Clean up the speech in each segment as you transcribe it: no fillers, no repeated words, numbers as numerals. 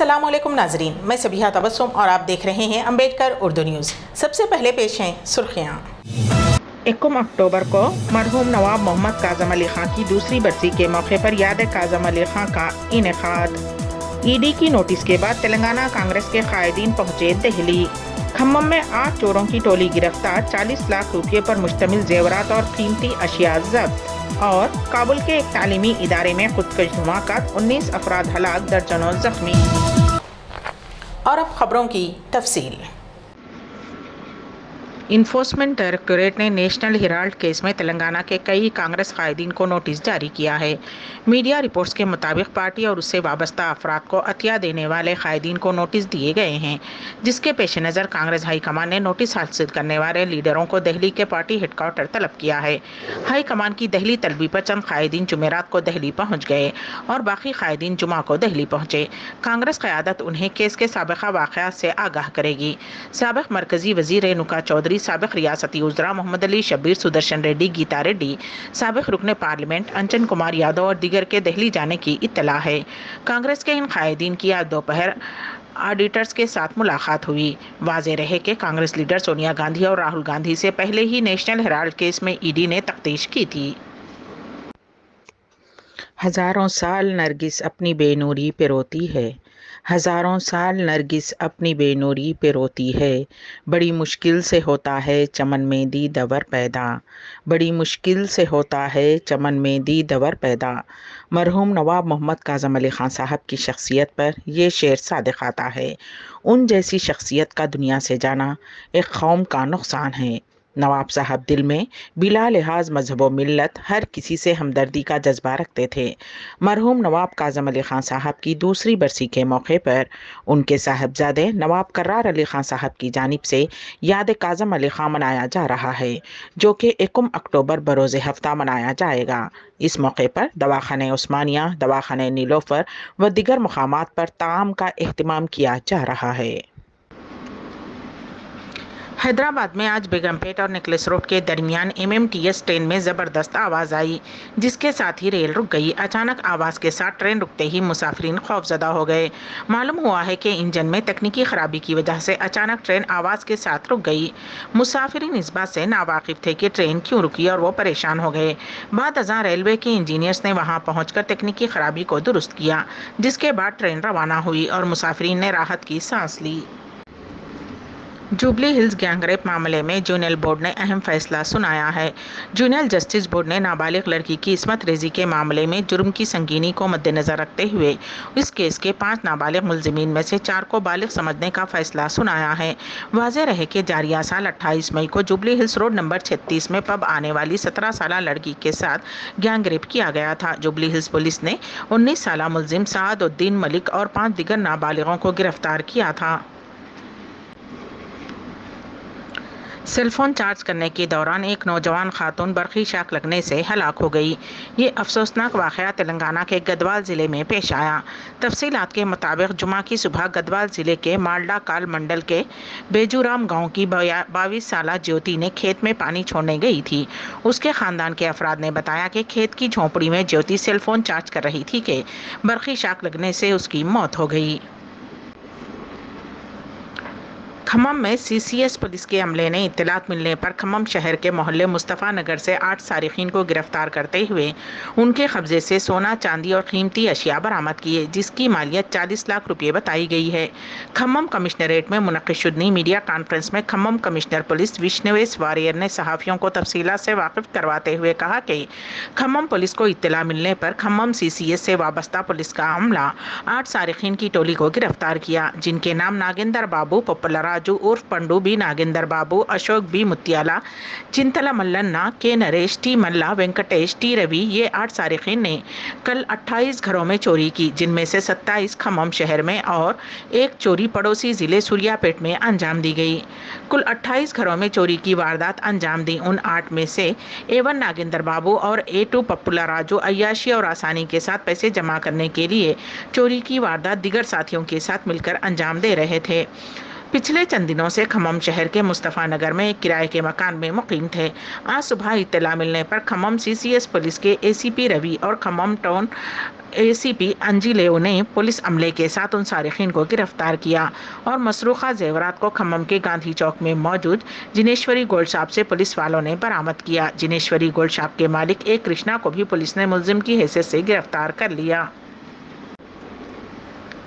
अस्सलाम वालेकुम नाजरीन, मैं सबिहा तबस्सुम और आप देख रहे हैं अम्बेडकर उर्दू न्यूज़। सबसे पहले पेश हैं सुर्खियाँ। 1 अक्टूबर को मरहूम नवाब मोहम्मद काज़म अली खां की दूसरी बरसी के मौके पर याद काज़म अली खां का इनेकाद। ईडी की नोटिस के बाद तेलंगाना कांग्रेस के कायदीन पहुंचे दिल्ली। खम्मम में 8 चोरों की टोली गिरफ्तार, 40 लाख रुपये पर मुश्तमिल जेवरात और कीमती अशिया जब्त। और काबुल के एक तालीमी इदारे में खुदकश धमाका, 19 अफराद हलाक, दर्जनों जख्मी। और अब खबरों की तफसील। इन्फोर्समेंट डायरेक्टोरेट ने नेशनल हेराल्ड केस में तेलंगाना के कई कांग्रेस कायदीन को नोटिस जारी किया है। मीडिया रिपोर्ट्स के मुताबिक पार्टी और उससे वाबस्ता अफराद को अतिया देने वाले कायदीन को नोटिस दिए गए हैं, जिसके पेश नज़र कांग्रेस हाईकमान ने नोटिस हासिल करने वाले लीडरों को दिल्ली के पार्टी हेडक्वार्टर तलब किया है। हाईकमान की दिल्ली तलबी पर चंद कायदीन जुमेरात को दिल्ली पहुँच गए और बाकी कायदीन जुमा को दिल्ली पहुँचे। कांग्रेस क़यादत उन्हें केस के साबिक़ा वाक़यात से आगाह करेगी। साबिक़ मरकज़ी वज़ीर रेणुका चौधरी, साबिक़ रियासती उज़रा मोहम्मद अली शब्बीर, सुदर्शन रेड्डी, गीता रेड्डी, साबिक़ रुकने पार्लियामेंट अंजन कुमार यादव और दीगर के दिल्ली जाने की इत्तला है। कांग्रेस के इन कायदीन की आज दोपहर ऑडिटर्स के साथ मुलाकात हुई। वाज़ेह रहे कि कांग्रेस लीडर सोनिया गांधी और राहुल गांधी से पहले ही नेशनल हेराल्ड केस में ईडी ने तफ्तीश की थी। हज़ारों साल नरगिस अपनी बेनूरी पे रोती है, हज़ारों साल नरगिस अपनी बेनूरी पे रोती है। बड़ी मुश्किल से होता है चमन में दी दवर पैदा, बड़ी मुश्किल से होता है चमन में दी दवर पैदा। मरहूम नवाब मोहम्मद काज़म अली खां साहब की शख्सियत पर यह शेर सादिक आता है, उन जैसी शख्सियत का दुनिया से जाना एक कौम का नुकसान है। नवाब साहब दिल में बिला लिहाज मजहब व मिल्लत हर किसी से हमदर्दी का जज्बा रखते थे। मरहूम नवाब काज़म अली खां साहब की दूसरी बरसी के मौके पर उनके साहबजादे नवाब कर्रार अली खां साहब की जानिब से याद काज़म अली खां मनाया जा रहा है, जो कि 1 अक्टूबर बरोज़ हफ्ता मनाया जाएगा। इस मौके पर दवाखाने उस्मानिया, दवाखाने नीलोफर व दिगर मुकामात पर ताम का एहतमाम किया जा रहा है। हैदराबाद में आज बेगमपेट और नेकलेस रोड के दरमियान MMTS ट्रेन में ज़बरदस्त आवाज़ आई, जिसके साथ ही रेल रुक गई। अचानक आवाज़ के साथ ट्रेन रुकते ही मुसाफिरीन खौफजदा हो गए। मालूम हुआ है कि इंजन में तकनीकी खराबी की वजह से अचानक ट्रेन आवाज़ के साथ रुक गई। मुसाफिरीन इस बात से नावाकिफ थे कि ट्रेन क्यों रुकी और वो परेशान हो गए। बाद अज़ां रेलवे के इंजीनियर्स ने वहाँ पहुँचकर तकनीकी खराबी को दुरुस्त किया, जिसके बाद ट्रेन रवाना हुई और मुसाफिरीन ने राहत की सांस ली। जुबली हिल्स गैंगरेप मामले में जूनियल बोर्ड ने अहम फैसला सुनाया है। जूनियल जस्टिस बोर्ड ने नाबालिग लड़की की इस्मत रेजी के मामले में जुर्म की संगीनी को मद्देनजर रखते हुए इस केस के 5 नाबालिग मुलजिमीन में से 4 को बालिग समझने का फैसला सुनाया है। वाज़ेह रहे कि जारिया साल 28 मई को जुबली हिल्स रोड नंबर 36 में पब आने वाली 17 साल लड़की के साथ गैंगरेप किया गया था। जुबली हिल्स पुलिस ने 19 साल मुलजिम सादुद्दीन मलिक और 5 दिगर नाबालिगों को गिरफ्तार किया था। सेलफोन चार्ज करने के दौरान एक नौजवान खातून बरक़ी शाक लगने से हलाक हो गई। ये अफसोसनाक वाक़या तेलंगाना के गदवाल ज़िले में पेश आया। तफसीलात के मुताबिक जुमा की सुबह गदवाल ज़िले के मालडा काल मंडल के बेजूराम गांव की 22 साला ज्योति ने खेत में पानी छोड़ने गई थी। उसके ख़ानदान के अफराद ने बताया कि खेत की झोंपड़ी में ज्योति सेलफोन चार्ज कर रही थी कि बरक़ी शाक लगने से उसकी मौत हो गई। खम्मम में CCS पुलिस के अमले ने इत्तलात मिलने पर खम्मम शहर के मोहल्ले मुस्तफ़ा नगर से 8 सारिकीन को गिरफ्तार करते हुए उनके कब्जे से सोना, चांदी और कीमती अशिया बरामद किए, जिसकी मालियत 40 लाख रुपये बताई गई है। खम्मम कमिश्नरेट में मुनक़िद मीडिया कॉन्फ्रेंस में खम्मम कमिश्नर पुलिस विष्णुवेश वारियर ने सहाफ़ियों को तफसीलात से वाकिफ करवाते हुए कहा कि खम्मम पुलिस को इत्तला मिलने पर खम्मम CCS से वाबस्ता पुलिस का अमला 8 सारिकीन की टोली को गिरफ्तार किया, जिनके नाम नागेंद्र बाबू, पप्पला उर्फ पंडू बी नागेंद्र बाबू, अशोक बी मुत्याला, चिंतला मल्लन्ना, के नरेश, टी मल्ला, वेंकटेश, टी रवि, ये 8 सारिकीन ने कल 28 घरों में चोरी की, जिनमें से 27 खम्मम शहर में और एक चोरी पड़ोसी ज़िले सूर्यापेट में अंजाम दी गई। कुल 28 घरों में चोरी की वारदात अंजाम दी उन 8 में से A1 नागेंद्र बाबू और A2 पप्पुला राजू अय्याशी और आसानी के साथ पैसे जमा करने के लिए चोरी की वारदात दिगर साथियों के साथ मिलकर अंजाम दे रहे थे। पिछले चंद दिनों से खम्मम शहर के मुस्तफ़ा नगर में एक किराए के मकान में मुकीम थे। आज सुबह इत्तला मिलने पर खम्मम सीसीएस पुलिस के एसीपी रवि और खम्मम टाउन एसीपी अंजी लेओ ने पुलिस अमले के साथ उन सारिकीन को गिरफ्तार किया और मसरूखा जेवरात को खम्मम के गांधी चौक में मौजूद जिनेश्वरी गोल्ड शॉप से पुलिस वालों ने बरामद किया। जिनेश्वरी गोल्ड शॉप के मालिक ए कृष्णा को भी पुलिस ने मुलजिम की हैसियत से गिरफ्तार कर लिया।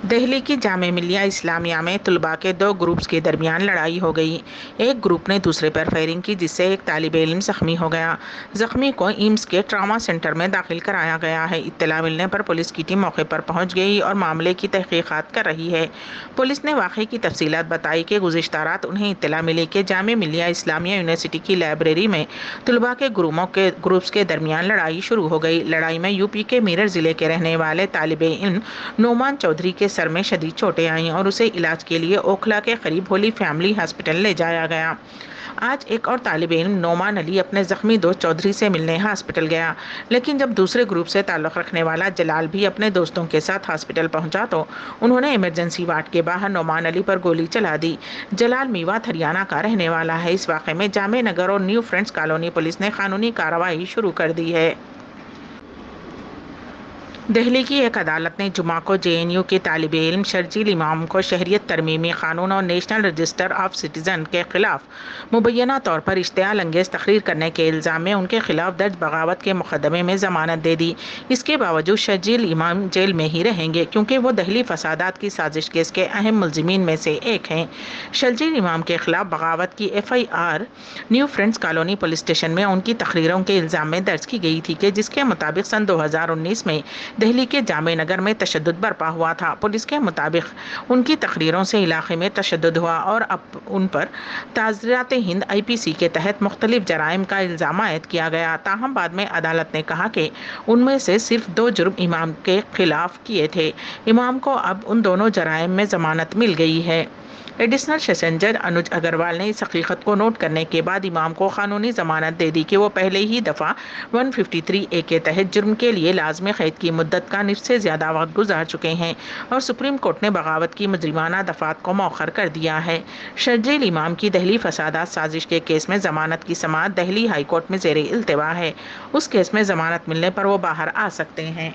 दिल्ली की जामे मिलिया इस्लामिया में तलबा के दो ग्रुप्स के दरमियान लड़ाई हो गई। एक ग्रुप ने दूसरे पर फायरिंग की जिससे एक तालिब इल्म जख्मी हो गया। जख्मी को एम्स के ट्रामा सेंटर में दाखिल कराया गया है। इत्तला मिलने पर पुलिस की टीम मौके पर पहुंच गई और मामले की तहकीकात कर रही है। पुलिस ने वाक़े की तफसीलात बताई कि गुज़िश्ता रात उन्हें इत्तला मिली कि जामे मिलिया इस्लामिया यूनिवर्सिटी की लाइब्रेरी में तलबा के ग्रुप्स के दरमियान लड़ाई शुरू हो गई। लड़ाई में यूपी के मीरठ ज़िले के रहने वाले तालिब इल्म नोमान चौधरी के सर में शदीद चोटें आईं और उसे इलाज के लिए ओखला के करीब होली फैमिली हॉस्पिटल ले जाया गया। आज एक और तालिब इल्म नोमान अली अपने जख्मी दोस्त चौधरी से मिलने हॉस्पिटल गया, लेकिन जब दूसरे ग्रुप से ताल्लुक़ रखने वाला जलाल भी अपने दोस्तों के साथ हॉस्पिटल पहुंचा तो उन्होंने इमरजेंसी वार्ड के बाहर नोमान अली पर गोली चला दी। जलाल मीवात हरियाणा का रहने वाला है। इस वाक़े में जामे नगर और न्यू फ्रेंड्स कॉलोनी पुलिस ने कानूनी कार्रवाई शुरू कर दी है। दिल्ली की एक अदालत ने जुमा को जेएनयू के तालिब इल्म शर्जील इमाम को शहरियत तरमीमी कानून और नेशनल रजिस्टर ऑफ सिटीजन के खिलाफ मुबैना तौर पर इश्तियाल अंगेज़ तकरीर करने के इल्ज़ाम में उनके खिलाफ दर्ज बगावत के मुकदमे में ज़मानत दे दी। इसके बावजूद शर्जील इमाम जेल में ही रहेंगे क्योंकि वो दहली फसादात की साजिश केस के अहम मुलजिमीन में से एक हैं। शर्जील इमाम के खिलाफ बगावत की FIR new friends colony police station में उनकी तकरीरों के इल्ज़ाम में दर्ज की गई थी कि जिसके मुताबिक सन 2019 में दिल्ली के जामे नगर में तशद्दुद बरपा हुआ था। पुलिस के मुताबिक उनकी तकरीरों से इलाके में तशद्दुद हुआ और अब उन पर ताज़रात हिंद IPC के तहत मुख्तलिफ जराइम का इल्ज़ाम आयद किया गया। ताहम बाद में अदालत ने कहा कि उनमें से सिर्फ 2 जुर्म इमाम के खिलाफ किए थे। इमाम को अब उन दोनों जराइम में ज़मानत मिल गई है। एडिशनल सेशन जज अनुज अग्रवाल ने इस हकीकत को नोट करने के बाद इमाम को कानूनी जमानत दे दी कि वो पहले ही दफ़ा 153A के तहत जुर्म के लिए लाज़मी क़ैद की मुद्दत का निफ़ से ज़्यादा वक्त गुजार चुके हैं और सुप्रीम कोर्ट ने बगावत की मुजरिमाना दफ़ात को मौखर कर दिया है। शर्जील इमाम की दहली फसादात साजिश के केस में ज़मानत की समाअत दहली हाई कोर्ट में ज़ेरे इल्तिवा है। उस केस में ज़मानत मिलने पर वो बाहर आ सकते हैं।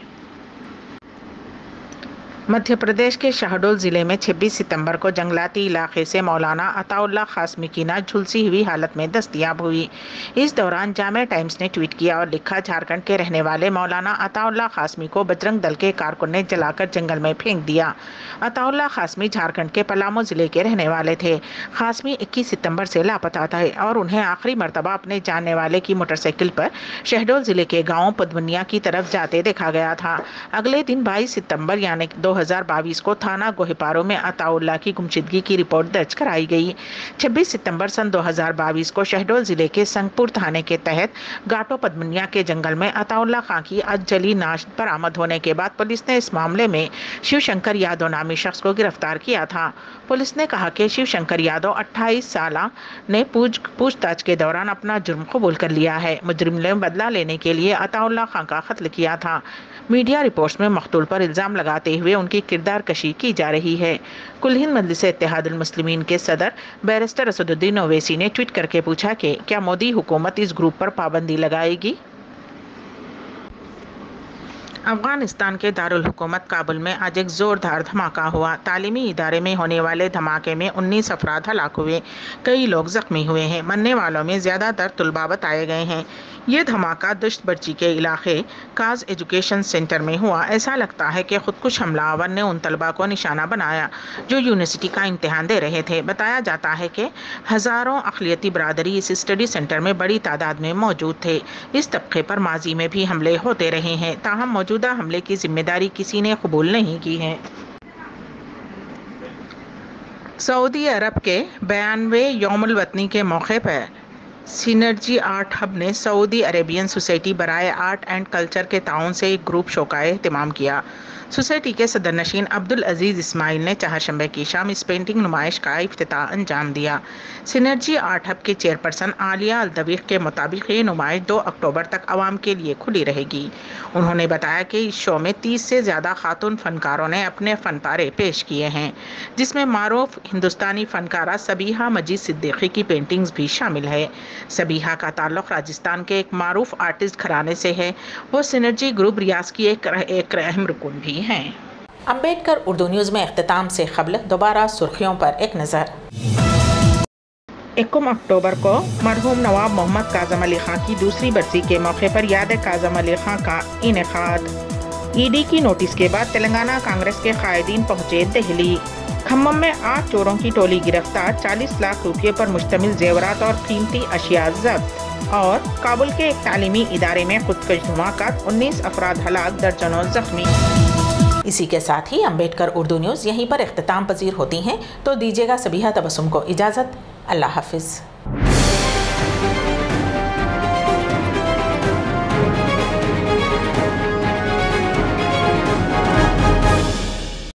मध्य प्रदेश के शहडोल ज़िले में 26 सितंबर को जंगलाती इलाके से मौलाना अताउल्लाह खासमी की नाश झुलसी हुई हालत में दस्तयाब हुई। इस दौरान जामे टाइम्स ने ट्वीट किया और लिखा, झारखंड के रहने वाले मौलाना अताउल्लाह खासमी को बजरंग दल के कारकुन ने जलाकर जंगल में फेंक दिया। अताउल्लाह खासमी झारखंड के पलामू ज़िले के रहने वाले थे। खासमी 21 सितंबर से लापता थे और उन्हें आखिरी मरतबा अपने जानने वाले की मोटरसाइकिल पर शहडोल ज़िले के गाँव पदवनिया की तरफ जाते देखा गया था। अगले दिन 22 सितंबर यानी 2022 को थाना गोहिपारो में अताउल्लाह की गुमशुदगी की रिपोर्ट दर्ज कराई गई। 26 सितंबर सन 2022 को शहडोल जिले के संगपुर थाने के तहत घाटो पदमनिया के जंगल में अताउल्लाह खां की अजली नाश बरामद होने के बाद पुलिस ने इस मामले में शिवशंकर यादव नामी शख्स को गिरफ्तार किया था। पुलिस ने कहा कि शिवशंकर यादव 28 साल ने पूछताछ के दौरान अपना जुर्म कबूल कर लिया है। मुजरिम ने बदला लेने के लिए अताउल्लाह खां का कत्ल किया था। मीडिया रिपोर्ट्स में मकतूल पर इल्ज़ाम लगाते हुए उनकी किरदार कशी की जा रही है। कुल हिंद मजलिस इत्तेहादुल मुस्लिमीन के सदर बैरिस्टर असदुद्दीन ओवैसी ने ट्वीट करके पूछा कि क्या मोदी हुकूमत इस ग्रुप पर पाबंदी लगाएगी। अफगानिस्तान के दारुल हुकूमत काबुल में आज एक ज़ोरदार धमाका हुआ। तालीमी इदारे में होने वाले धमाके में 19 अफराद हलाक हुए, कई लोग जख्मी हुए हैं। मरने वालों में ज़्यादातर तुलबा बताए गए हैं। ये धमाका दश्त बर्ची के इलाके काज एजुकेशन सेंटर में हुआ। ऐसा लगता है कि खुदकुश हमलावर ने उन तलबा को निशाना बनाया जो यूनिवर्सिटी का इम्तिहान दे रहे थे। बताया जाता है कि हज़ारों अक़लियती बरादरी इस स्टडी सेंटर में बड़ी तादाद में मौजूद थे। इस तबके पर माजी में भी हमले होते रहे हैं, ताहम मौजूदा हमले की जिम्मेदारी किसी ने कबूल नहीं की है। सऊदी अरब के 92वें यौमुल वतनी के मौके पर सिनर्जी आर्ट हब ने सऊदी अरेबियन सोसाइटी बराए आर्ट एंड कल्चर के ताउन से एक ग्रुप शो का एहतमाम किया। सोसाइटी के सदर नशीन अब्दुल अजीज इस्माइल ने चहारशंबे की शाम इस पेंटिंग नुमाइश का इफ्तिताह अंजाम दिया। सिनर्जी आर्ट हब के चेयरपर्सन आलिया अल-दवीख के मुताबिक ये नुमाइश 2 अक्टूबर तक आवाम के लिए खुली रहेगी। उन्होंने बताया कि इस शो में 30 से ज़्यादा खातून फनकारों ने अपने फनपारे पेश किए हैं, जिसमें मारूफ हिंदुस्तानी फनकारा सबीहा मजीद सिद्दीकी की पेंटिंग्स भी शामिल है। सबीहा का ताल्लुक राजस्थान के एक मारूफ आर्टिस्ट घराने से है। वो सिनर्जी ग्रुप रियाज की एक अहम रुकन भी हैं। अम्बेडकर उर्दू न्यूज़ में इख्तिताम से क़ब्ल दोबारा सुर्खियों पर एक नज़र। 1 अक्टूबर को मरहूम नवाब मोहम्मद काज़म अली खां की दूसरी बरसी के मौके पर याद काज़म अली खां का इनेकाद। ईडी की नोटिस के बाद तेलंगाना कांग्रेस के कायदीन पहुंचे दिल्ली। खम्मम में 8 चोरों की टोली गिरफ्तार, 40 लाख रुपये पर मुश्तमिल जेवरात और कीमती अशिया जब्त। और काबुल के एक तालीमी इदारे में खुदकश धमाका, 19 अफराद हलाक, दर्जनों जख्मी। इसी के साथ ही अम्बेडकर उर्दू न्यूज़ यहीं पर इख्तिताम पजीर होती हैं, तो दीजिएगा सबीहा तबस्सुम को इजाज़त। अल्लाह हाफिज़।